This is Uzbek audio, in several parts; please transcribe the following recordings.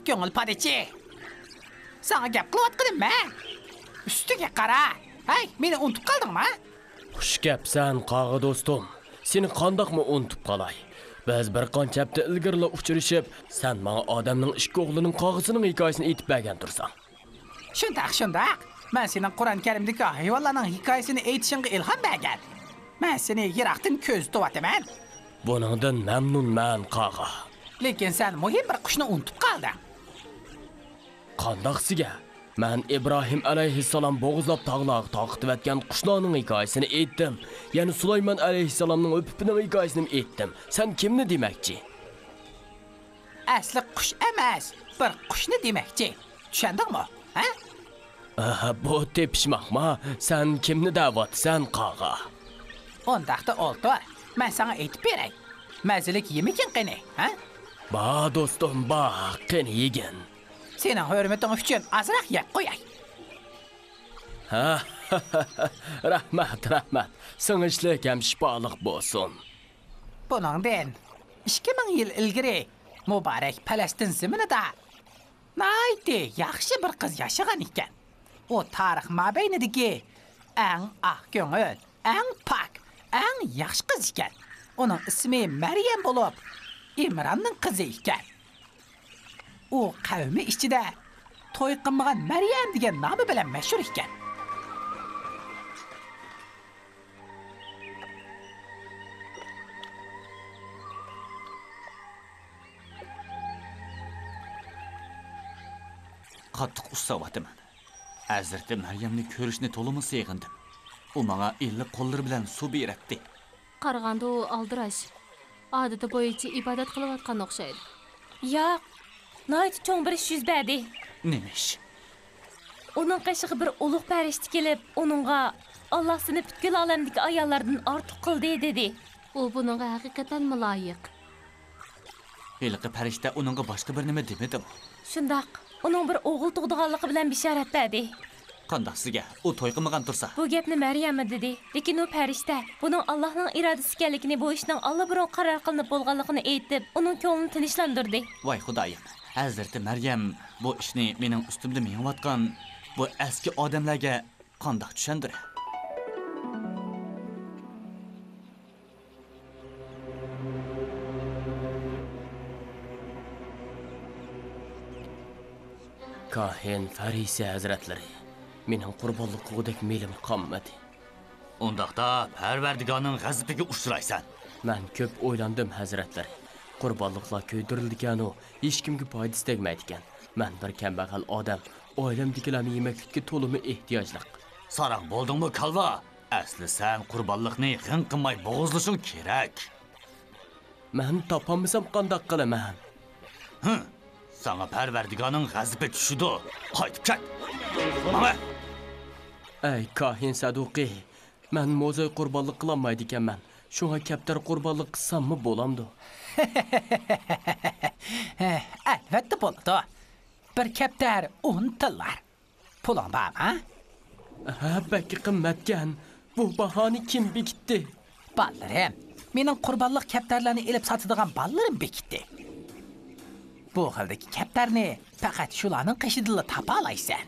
ko'ngil padachi. Sana gap qilyotganimmi? Ustiga qara. Hay, meni unutib qoldingmi? Xush gapsan, qag'i do'stim. Seni qandoqmi unutib qolay? Biz bir qancha hafta ilgirla uchrashib, sen menga odamning ishki o'g'lining qag'isining hikoyasini aytib bergan tursan. Shundaq. Men sening Qur'on Karimdagi hayvonlarning hikoyasini aytishingga ilhom bergan. Men seni yiroqdan ko'z tutaman. Buningdan mamnunman, qag'i. Lekin sen muhim bir qushni unutib qolding. Qandoqsiga? Men İbrahim alayhissalom bo'g'izlab tog'larga taqitib etgan qushlarning hikoyasini aytdim. Ya'ni Sulaymon alayhissalomning o'pipining hikoyasini aytdim. Sen kimni demakchi? Asli qush emas, bir qushni demakchi. Tushundingmi? Ha? Aha, bu tepishmoqmi? Sen kimni da'vatsan, qag'i? Ondaqda o'ltir. Men sana aytib beray. Mazalik yemikin qani, ha? Ba do'stim, ba, qani yegin. Sening hurmating uchun azroq yeb qo'yay. Ha, rahmat. Singishlik ham shifoliq bo'lsin. Buningdan 2000 yil ilgari Muborak Falastin zaminida nayti yaxshi bir qiz yashagan ekan. O tarix mabaynidagi eng oq ko'ngil, eng pok, eng yaxshi qiz ekan. Uning ismi Maryam bo'lib, Imronning qizi ekan. U qavmi ichida to'y qilmagan Maryam degan nomi bilan mashhur ekan. Qattiq ussavatıman. Hazreti Maryamni ko'rishni to'limi seg'indim. U menga illiq qo'llari bilan suv beribdi. Qaraganda u aldirash. Odati bo'yicha ibodat qilayotgan o'xshaydi. Yo'q, noyt cho'ng bir ish yuz berdi. Nima ish? Uning qishig'i bir ulug' farishta kelib, uningga Alloh seni butkul olamdagi ayollardan ortiq qildi dedi. U buningga haqiqatan loyiq. Ilqi farishta uningga boshqa bir nima demadimi? Shundoq, uning bir o'g'il tug'diganligi bilan bishorat berdi. Qandaqsiga? U to'y qilmagan tursa. Bu gapni Maryam dedi. Lekin u farishta buning Allohning irodasi ekanligini, bu ishning allabirun qaror qilinib bo'lganligini aytib, uning ko'nglini tinchlantirdi. Voy Xudoyim. Hazrati Maryam bu ishni mening ustimda mengayotgan bu eski odamlarga qandoq tushundir? Kahin Farisi hazratlari, mening qurbonlik qilgudek melim qolmadi. Undaqda Parvardigorning g'azabiga uchraysan. Men ko'p o'ylandim hazratlari. Qurbonliklar ko'ydirilgan u hech kimga foydasi tegmaydi ekan. Men bir kambag'al odam, oilamdagilarning yemaklikka to'limi ehtiyojliq. Sarang bo'ldingmi kalva? Asli sen qurbonlikni g'ing qilmay bo'g'izlashing kerak. Men topolmasam qandoq qilaman? Sana Parvardigorning g'azabi tushdi. Qaytib ket. Mana. Ey Kahin Saduqi, men mo'zay qurbonlik qilolmaydi ekanman. Shunga kaptar qurbonlik qilsammi bo'lamdi? Albatta bo'ladi. Bir kaptar 10 tillar. Puling bormi? Ha, balki qimmatgan. Bu bahoni kim bekitdi? Ballarim. Mening qurbonlik kaptarlarni elib sotadigan ballarim bekitdi. Bu xildagi kaptarni faqat shularning qishidilla topa olaysan.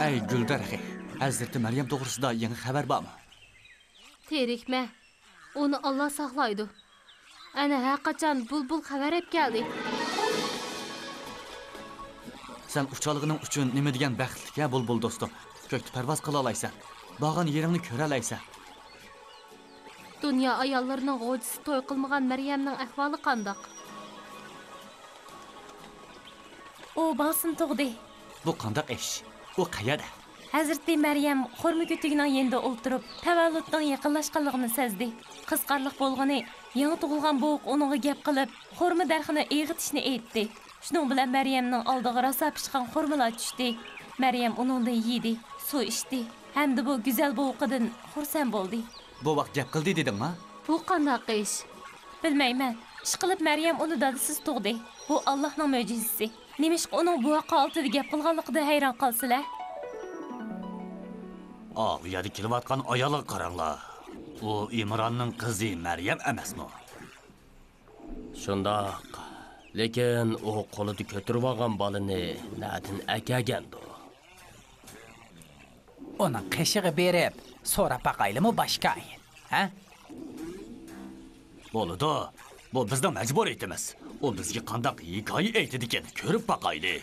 Ey Guldaraxi, Hazreti Maryam to'g'risida yangi xabar bormi? Terikme. Onu Allah saqlaydi. Ana haqiqatan bulbul xabar hep geldi. Sen uçalig'ing uchun nima degan baxtliga bulbul do'stim. Ko'kda parvoz qila olaysan. Bog'an yeringni ko'ra olaysan. Dünya ayollarının g'o'jisi to'y qilmagan Maryamning ahvoli qandoq? U balsin tug'di. Bu qandoq ish? U qayerda? Hazreti Maryam xurma ko'tigining yenida o'ltirib, tavalludning yaqinlashganligini sezdi. Qizqarliq bo'lgani, yangi tug'ilgan bo'q uningga gap qilib, xurma darxini eg'itishni aytdi. Shuning bilan Maryamning oldiga rosa pishgan xurmalar tushdi. Maryam uningdan yedi, suv ichdi. Hamda bu go'zal bo'qidan xursand bo'ldi. Bu vaqt gap qildi dedingmi? Bu qandoq ish? Bilmayman. Ishqilib Maryam uni dadisiz tug'di. Bu Allohning mo'jizasi. Nimishqa uning bu voqea oltida gap qilganligida hayron qolsalar? Bu yerda kelayotgan ayolga qaranglar. U Imronning qizi Maryam emasmi? Shundoq. Lekin u qo'lida ko'tarib olgan balini nadin akagandi. Onun qishig'i berib, so'rab baqaylimi boshqayin? Ha? Bo'ladi. Bu bizning majburiyatimiz. U bizga qanday hikoya aytadi ekan, ko'rib baqayli.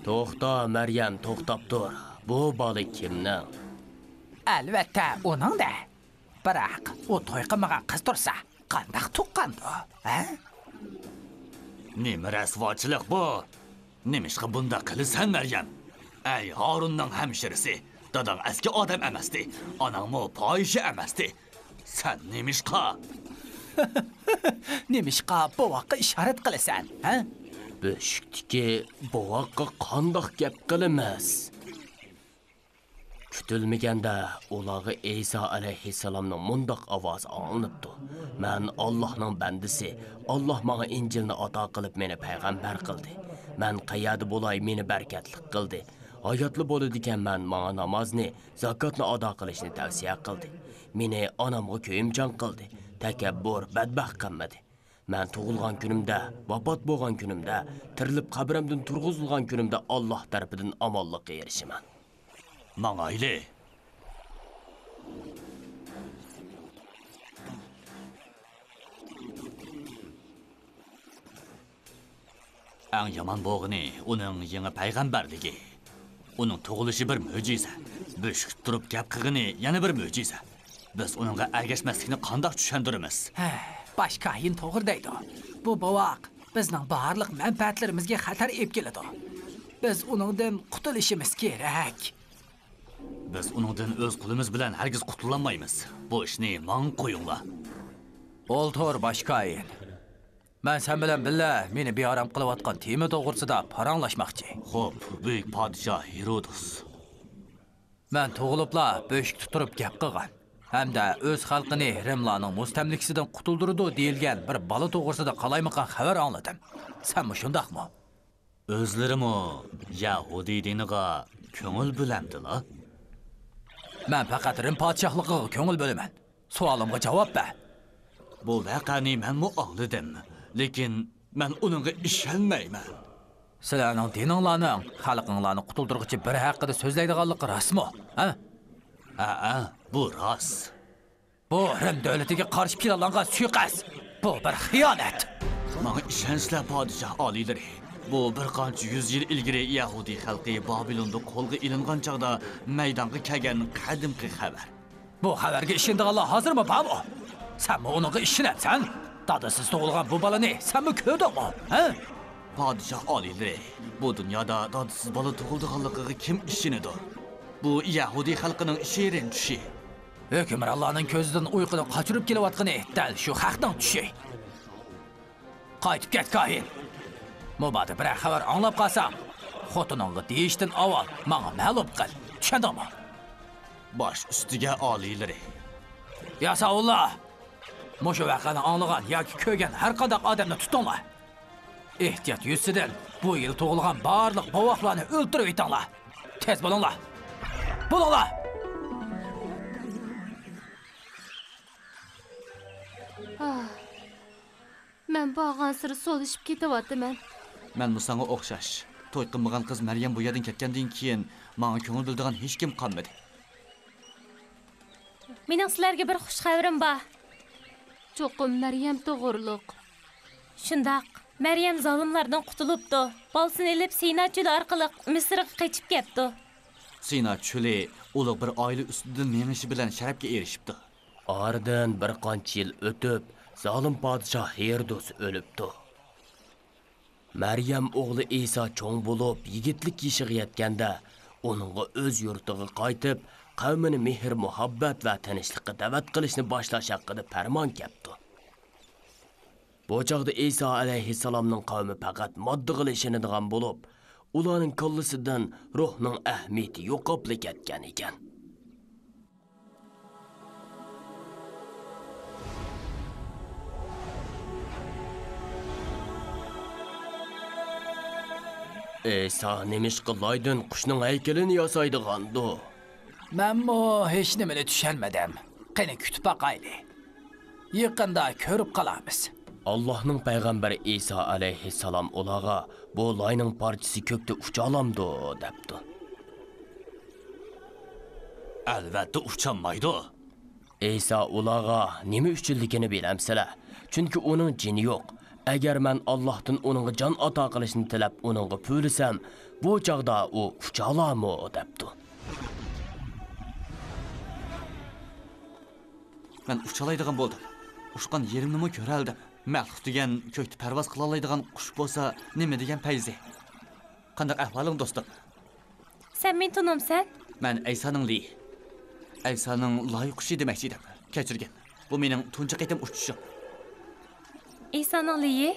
To'xta, Maryam, to'xtab tur. Bu bola kimning? Albatta, onun da. Biroq, u to'y qilmagan qiz tursa, qanday tuqqandi? Ha? Nima rasvochilik bu? Nimishqa bunda qilasan, Maryam? Ay, Harunning hamshirisi. Dadang eski odam emasdi. Anangmi poyishi emasdi. Sen nimishqa? Nimishqa bovoqqa ishorat qilasan, ha? Beshikdagi bovoqqa qandoq gap qilamiz? Kutilmaganda ularga Isa alayhissalomning mundoq ovozi anglanibdi. Men Allohning bandisi. Alloh menga Injilni ato qilib meni payg'ambar qildi. Men qayerda bo'lay meni barkatli qildi. Hayotli bo'ladigan men menga namozni, zakotni ado qilishni tavsiya qildi. Meni onamga ko'yimchan qildi. Takabbur, badbaxt qilmadi. Men tug'ilgan kunimda, vafot bo'lgan kunimda, tirilib qabrimdan turg'izilgan kunimda Alloh tarafidan omonlikqa erishiman. Mangayli. Eng yomon bo'g'ini uning yangi payg'ambarligi. Uning tug'ilishi bir mo'jiza. Beshik turib gap qilgani yana bir mo'jiza. Biz uningga ergashmaslikni qanday tushundiramiz? Boshqayin to'g'ri deydi. Bu bovoq bizning barliq manfaatlarimizga xatar olib keladi. Biz uningdan qutulishimiz kerak. Biz uningdan o'z qo'limiz bilan hargiz qutulolmaymiz. Bu ishni men qo'yinglar. O'ltir boshqayin. Men sen bilan billa meni beoram qilayotgan tema to'g'risida paranglashmoqchi. Xo'p, buyuk podshoh Herodos. Men tug'ilibla beshik turib gap qilgan. Hamda o'z xalqini Rimlarning mustamlikasidan qutuldirdi deyilgan bir bola to'g'risida qalaymaqan xabar angladim. Sen mi shundaqmi? O'zlarimi Yahudi diniga ko'ngil bo'lamdilar. Men faqat Rim podshohligiga ko'ngil bo'laman. Savolimga javob ber. Bu voqeani menmi angladim, lekin men uningga ishonmayman. Sizlarning dininglarning xalqinglarni qutuldirguchi bir haqida so'zlaydiganligi rostmi? Ha? Ha, bu rost. Bu Rim davlatiga qarshi planlangan suiqasd. Bu bir xiyonat. Menga ishonchlar podshoh oliylari. Bu bir qancha 100 yil ilgari Yahudi xalqi Babilonda qo'lga ilingan chaqda maydonga kelgan qadimgi xabar. Bu xabarga ishondiganlar hozirmi bormi? Sen mi onunla ishonabsan? Dadasiz tug'ilgan bu balani sen mi ko'rdingmi? Ha? Podshoh oliylari, bu dunyoda dadasiz bola tug'ilganligiga kim ishonadi? Bu Yahudi xalqining shirin tushi. Hukmronlarning ko'zidan uyquni qochirib kelayotgani dal shu haqdan tushi. Qaytib ket kohin. Mubada bir xabar anglab qolsam, xotiningga deyishdan avval menga ma'lum qil. Tushundingmi? Bosh ustiga oliylari. Yasaullah. Mushu vaqani anglagan yoki ko'rgan har qanday odamni tutinglar. Ehtiyot yuzidan bu yil tug'ilgan barliq bovoqlarni o'ltirib etinglar. Tez bo'linglar. Bo'linglar. Men bağan siri solishib ketyapman. Men musanga o'xshash. To'y qilmagan qiz Maryam bu yerdan ketgandan keyin menga ko'ngil bildigan hech kim qolmadi. Mening sizlarga bir xush xabarim bor. Cho'qim Maryam to'g'riliq. Shundaq, Maryam zolimlardan qutulibdi. Bolsini elib Sina cho'li orqali Misrga qochib ketdi. Sina cho'li ulug' bir oila ustidan menishi bilan sharafga erishibdi. Oradan bir qancha yil o'tib, zolim podshoh Herodos o'libdi. Maryam o'g'li Isa cho'ng bo'lib, yigitlik yoshiga yetganda, uningga o'z yurtiga qaytib, qavmini mehr, muhabbat va tinchlikka da'vat qilishni boshlash haqida farmon kapdi. Bu chaqda Isa alayhissalomning qavmi faqat moddaga ishonadigan bo'lib, ularning kollasidan ruhning ahamiyati yo'qolib ketgan ekan. Isa nimishqa loydin qushning haykalini yasaydigandu. Menmi hech nimani tushunmadim. Qani kutib baqayli. Yaqında ko'rib qolamiz. Allohning payg'ambari Iso alayhissalom ularga bu loyning parchasi ko'kda ucha olamdi debdi. Albatta ucholmaydi. Iso ularga nima uchunligini bilamsizlar? Chunki uning jini yo'q. Agar men Allohdan uningga jon ato qilishni tilab uningga pulsam, bu chaqda u ucha olami debdi. Men uchalaydigan bo'ldim. Ushqan yerimni ko'ra oldim. Maxluq degan ko'kda parvoz qila oladigan qush bo'lsa, nima degan payzi? Qanday ahvoling do'stim? Sen men tunumsan? Men Aysoning li. Aysoning loy qushi demoqchi edim. Kechirgin. Bu mening tunji qaytim uchishim. İsa'nın liyi?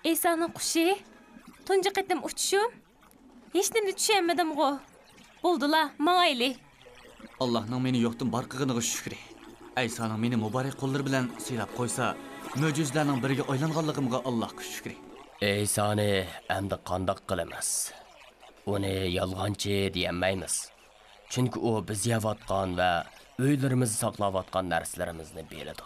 İsa'nın kuşu? Tunca qitim uçuşum? Hiç nimni düşenmedim go. Buldula, mağayli. Allah'ның meni yo'qdan barqig'iniga shukri. Aysoning meni muborak qo'llari bilan siylab qo'ysa, mo'jizlarning biriga aylanganligimga Allohga shukri. Isoni endi qandoq qilamiz? Uni yolg'onchi deyamaymiz. Chunki u biz yeyotgan va uylarimizni saqlayotgan narsalarimizni biladi.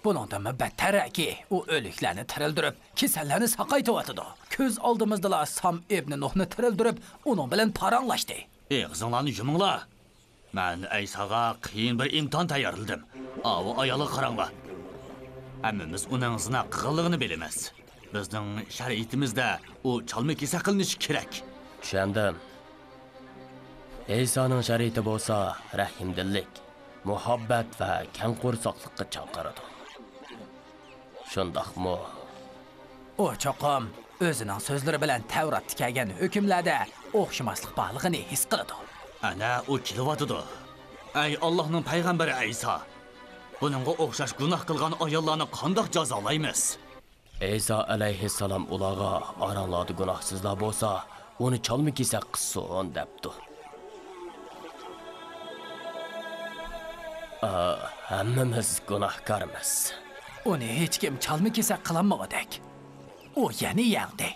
Bundan battaraki u o'liklarni tirildirib, kasallarni saqaytyotidu. Ko'z oldimizda Sam ibn Nuhni tirildirib, uning bilan paranglashdi. Og'zinglarni yuminglar. Men Aysoga qiyin bir imtihon tayyorladim. Avu ayoli qaranglar. Hammamiz uning zina qilganligini bilamiz. Bizning shariatimizda u chalma kesa qilinishi kerak. Tushundim. Isoning shariati bo'lsa, rahimdillik, muhabbat va kangqursoqlikqa chaqiradi. Shundaqmi? O cho'qim o'zining so'zlari bilan Tavratda kelgan hukmlarda o'xshamaslik borligini his qiladi. Ana u kelyotidi. Ey Allohning payg'ambari Ayso. Buningga o'xshash gunoh qilgan ayollarni qandoq jazolaymiz? Iso alayhissalom ularga oranglarda gunohsizlar bo'lsa, uni chalma kesak qilsin debdi. Hammamiz gunohkormiz. Uni hech kim chalma kesak qilolmagandak. U yana yangdi.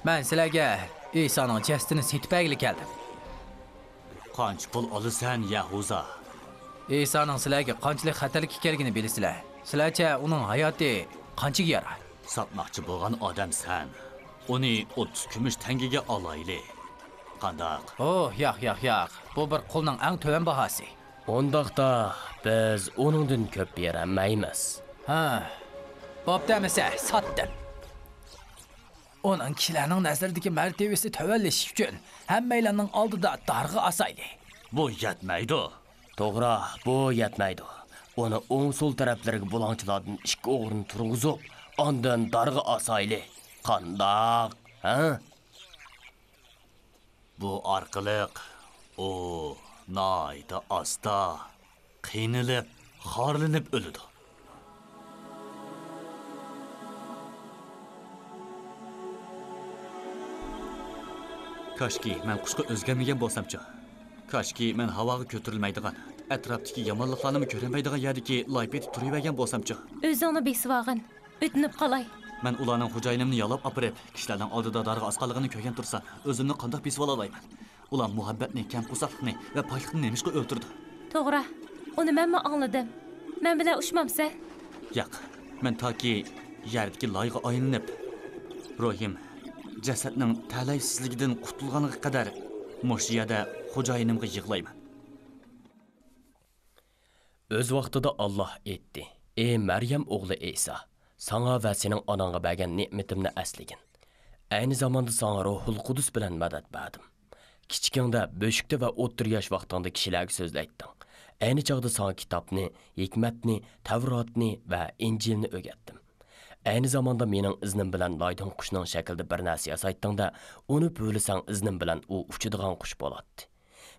Men sizlarga Isoning jasadini setibagli keldim. Qancha pul olasan, Yahuza? Isoning sizlarga qanchalik xatarlik ekanligini bilasizlar. Sizlarcha uning hayoti qanchaga yarar? Sotmoqchi bo'lgan odamsan. Uni 30 kumush tangaga olayli. Qandoq? Oh, yo'q. Bu bir qulning eng to'van bahosi. Ondaqda biz uningdan ko'p bermaymiz. Ha. Bo'pdamisa, sotdim. Onun kishilarning nazaridagi martabasi tövəlləşi uchun hammalarning oldida darg'a asayli. Bu yetmaydi. To'g'ri, bu yetmaydi. Uni o'ng so'l taraflariga bulonchilardan ikki o'g'rini turg'izib, ondan darg'a asayli. Qandoq? Ha? Bu orqaliq u noyda asta qiynalib, xorlanib o'ladi. Koshki men qushqa o'zgarmagan bo'lsam-chi. Koshki men havoga ko'tarilmaydigan, atrofdagi yomonliklarni ko'rmaydigan yerdagi loypet turavergan bo'lsam-chi. O'zingni besivag'in, o'tinib qolay. Men ularning xo'jayinimni yalab apirib, kishilarning oldida darg'a asqanligini ko'rgan tursam, o'zimni qandoq besib olayman? Ular muhabbatni, kamqusaqlikni va poklikni nemishqa o'ltirdi. To'g'ri. Uni menmi angladim? Men bilan ushmamsa? Yo'q. Men toki yerdagi loyga aylanib, ruhim jasadning talaysizligidan qutulganiga qadar mushiyada xo'jayinimga yig'layman. O'z vaqtida Alloh aytdi: "Ey Maryam o'g'li Iso, sana va sening onangga bergan ne'matimni asligin. Ayni zamonda sana Ruhul Qudus bilan madad berdim. Kichikingda, bo'shikda va o'ttir yosh vaqtingda kishilarga so'zlaytding. Ayni chog'da sana kitobni, hikmatni, Tavrotni va Injilni o'rgatdim. Ayni zamonda mening iznim bilan loydan qushning shaklida bir narsa yasaytdingda, uni bo'lisang iznim bilan u uchadigan qush bo'ladi.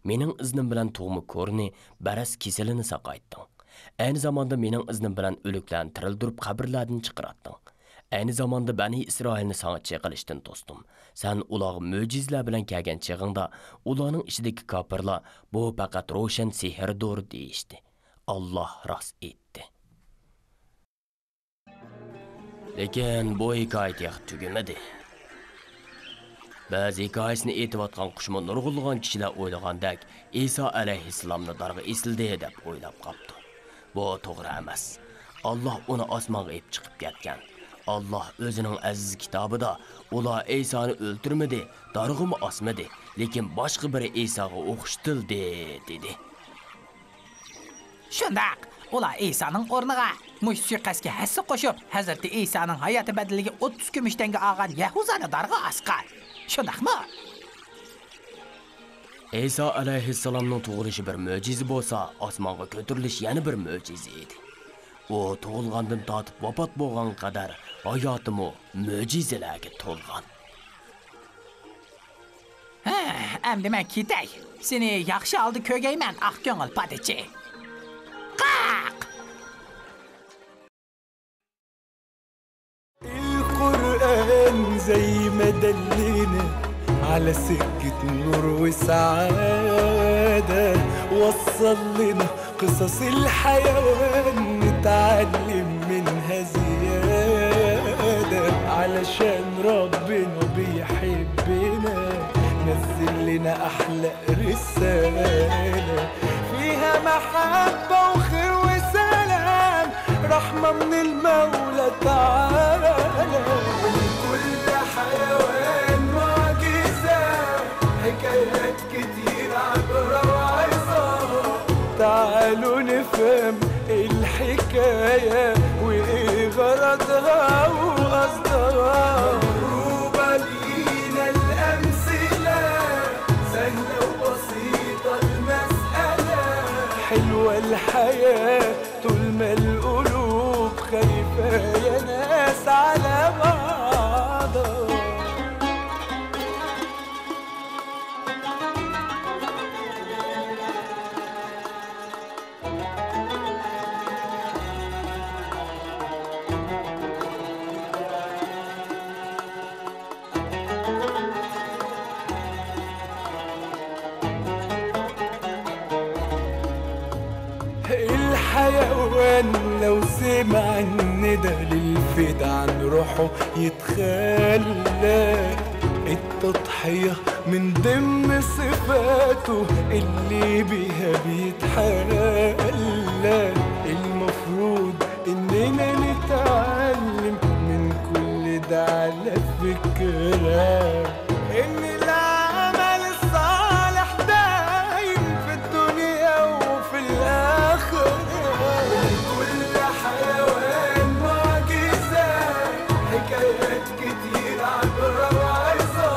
Mening iznim bilan tug'mi ko'rni, baras kesilini saqaytding. Ayni zamonda mening iznim bilan o'liklarni tirildirib qabrlardan chiqaratding. Ayni zamonda Bani Isroilni sana qilishdan to'sdim. Sen ularga mo'jizlar bilan kelgan chig'ingda, ularning ichidagi kofirlar bu faqat ro'shan sehrdir deyishdi. Allah rost aytdi. Lekin bu hikoya tex tugimadi. Ba'zi hikoyasini aytayotgan qushma nurg'ulg'an kishilar o'ylagandek İsa alayhissalomni darg'a esildi deb o'ylab qopti. Bu to'g'ri emas. Allah uni osmonga ep chiqib ketgan. Allah o'zining aziz kitobida ular İsa'ni o'ltirmadi, darg'imi osmadi, lekin boshqa biri İsa'ga o'xshitildi dedi. Shundaq, ular İsa'ning o'rniga mush suiqasdga hassa qo'shib, Hazrati İsa'ning hayoti badaliga 30 kumushtenga olgan Yahuzani darg'a osgan. Shundaqmi? İsa alayhissalomning tug'ilishi bir mo'jiza bo'lsa, osmonga ko'tarilish yana bir mo'jiza edi. U tug'ilgandan tortib vafot bo'lgan qadar hayotimi mo'jizalarga to'lgan. Endi men ketay. Seni yaxshi oldi ko'gayman, oq ko'ngil padichi. Qaq! القرآن زي ما دلنا على سكة نور وسعادة، وصل لنا قصص الحيوان نتعلم منها زيادة، علشان ربنا بيحبنا نزل لنا أحلى رسالة فيها محبة وخير وسلام، رحمة من المولى تعالى. ولكل حيوان معجزة، حكايات كتير عبرة وعظة، تعالوا نفهم الحكاية وإيه غرضها وقصدها. مضروبة لينا الأمثلة، سهلة وبسيطة المسألة، حلوة الحياة طول ما القلوب خايفة يا ناس على بعضها. الحيوان لو سمع الندى للفدا عن روحه يتخلى، التضحية من ضمن صفاته اللي بيها بيتحلى. المفروض إننا نتعلم من كل ده على فكرة إن العمل الصالح دايم في الدنيا وفي الآخرة. ولكل حيوان معجزة، حكايات كتير عبرة وعظة،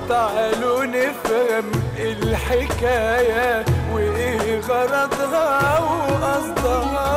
تعالوا نفهم الحكاية وإيه غرضها وقصدها.